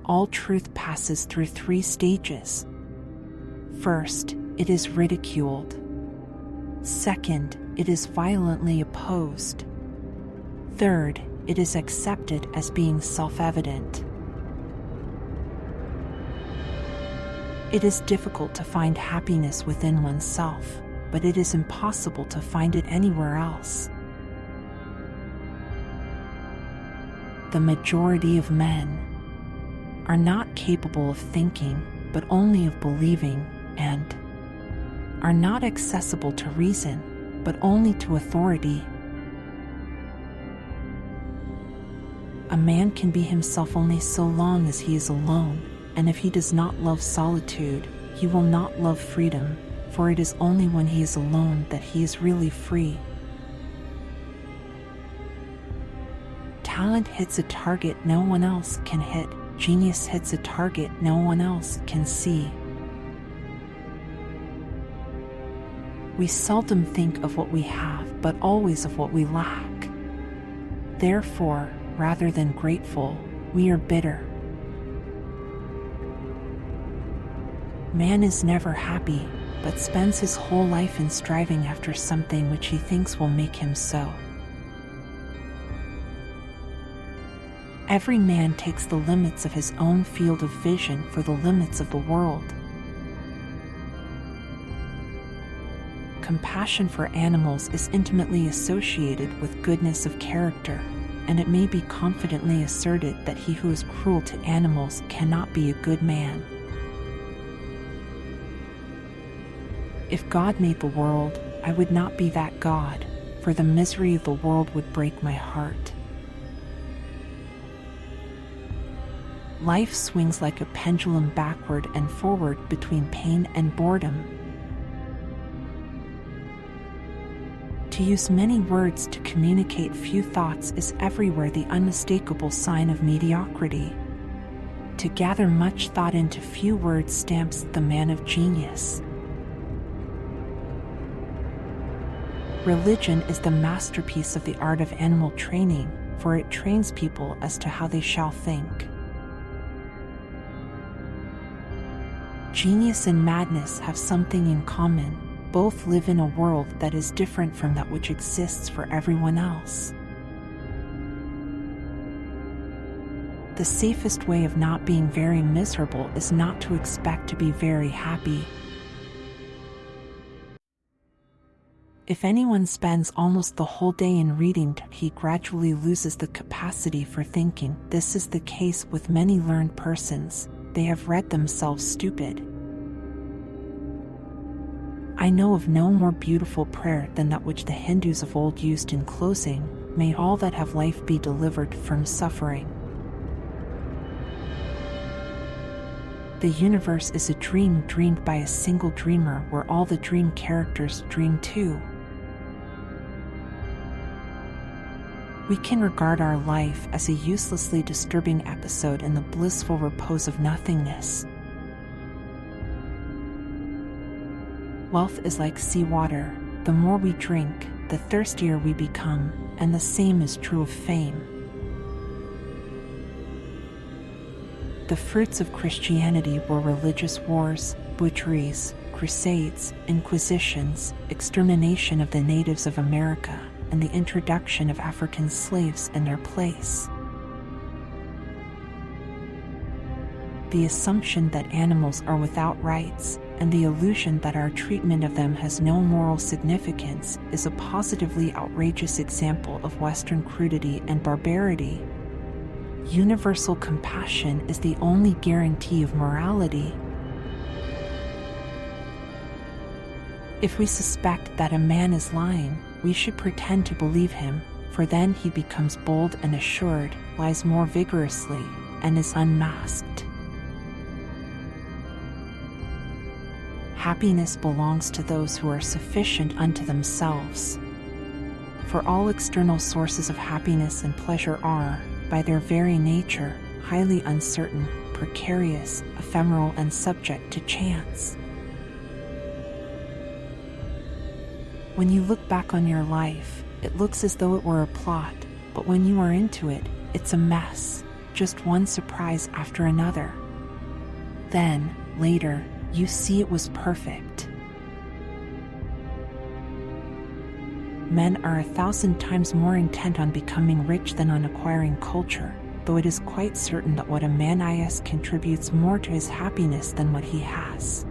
All truth passes through 3 stages. First, it is ridiculed. Second, it is violently opposed. Third, it is accepted as being self-evident. It is difficult to find happiness within oneself, but it is impossible to find it anywhere else. The majority of men are not capable of thinking, but only of believing, and are not accessible to reason, but only to authority. A man can be himself only so long as he is alone, and if he does not love solitude, he will not love freedom, for it is only when he is alone that he is really free. Talent hits a target no one else can hit. Genius hits a target no one else can see. We seldom think of what we have, but always of what we lack. Therefore, rather than grateful, we are bitter. Man is never happy, but spends his whole life in striving after something which he thinks will make him so. Every man takes the limits of his own field of vision for the limits of the world. Compassion for animals is intimately associated with goodness of character, and it may be confidently asserted that he who is cruel to animals cannot be a good man. If God made the world, I would not be that God, for the misery of the world would break my heart. Life swings like a pendulum backward and forward between pain and boredom. To use many words to communicate few thoughts is everywhere the unmistakable sign of mediocrity. To gather much thought into few words stamps the man of genius. Religion is the masterpiece of the art of animal training, for it trains people as to how they shall think. Genius and madness have something in common. Both live in a world that is different from that which exists for everyone else. The safest way of not being very miserable is not to expect to be very happy. If anyone spends almost the whole day in reading, he gradually loses the capacity for thinking. This is the case with many learned persons. They have read themselves stupid. I know of no more beautiful prayer than that which the Hindus of old used in closing, "May all that have life be delivered from suffering." The universe is a dream dreamed by a single dreamer, where all the dream characters dream too. We can regard our life as a uselessly disturbing episode in the blissful repose of nothingness. Wealth is like seawater. The more we drink, the thirstier we become, and the same is true of fame. The fruits of Christianity were religious wars, butcheries, crusades, inquisitions, extermination of the natives of America, and the introduction of African slaves in their place. The assumption that animals are without rights, and the illusion that our treatment of them has no moral significance, is a positively outrageous example of Western crudity and barbarity. Universal compassion is the only guarantee of morality. If we suspect that a man is lying, we should pretend to believe him, for then he becomes bold and assured, lies more vigorously, and is unmasked. Happiness belongs to those who are sufficient unto themselves. For all external sources of happiness and pleasure are, by their very nature, highly uncertain, precarious, ephemeral, and subject to chance. When you look back on your life, it looks as though it were a plot, but when you are into it, it's a mess. just one surprise after another. Then, later, you see it was perfect. Men are 1,000 times more intent on becoming rich than on acquiring culture, though it is quite certain that what a man is contributes more to his happiness than what he has.